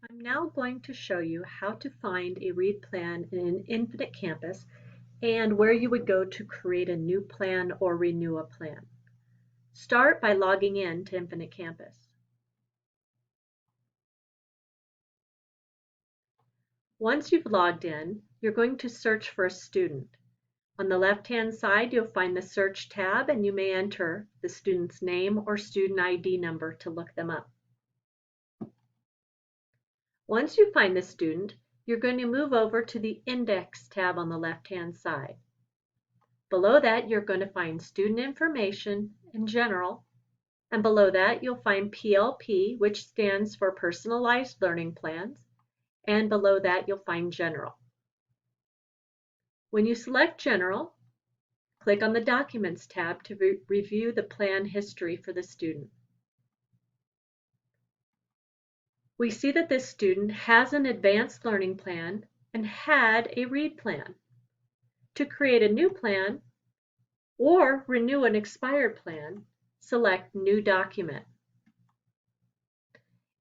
I'm now going to show you how to find a read plan in an Infinite Campus and where you would go to create a new plan or renew a plan. Start by logging in to Infinite Campus. Once you've logged in, you're going to search for a student. On the left-hand side, you'll find the Search tab and you may enter the student's name or student ID number to look them up. Once you find the student, you're going to move over to the Index tab on the left-hand side. Below that, you're going to find Student Information in General, and below that, you'll find PLP, which stands for Personalized Learning Plans, and below that, you'll find General. When you select General, click on the Documents tab to review the plan history for the student. We see that this student has an advanced learning plan and had a read plan. To create a new plan or renew an expired plan, select New Document.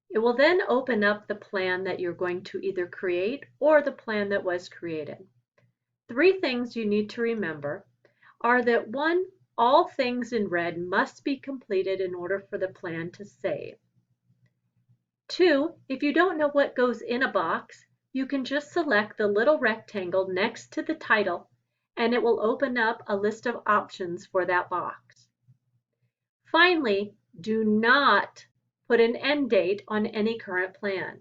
It will then open up the plan that you're going to either create or the plan that was created. Three things you need to remember are that 1, all things in red must be completed in order for the plan to save. 2, if you don't know what goes in a box, you can just select the little rectangle next to the title and it will open up a list of options for that box. Finally, do not put an end date on any current plan.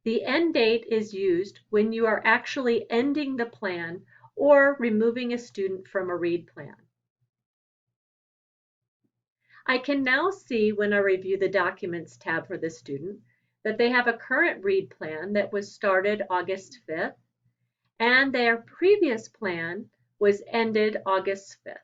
The end date is used when you are actually ending the plan or removing a student from a read plan. I can now see when I review the Documents tab for the student that they have a current read plan that was started August 5th and their previous plan was ended August 5th.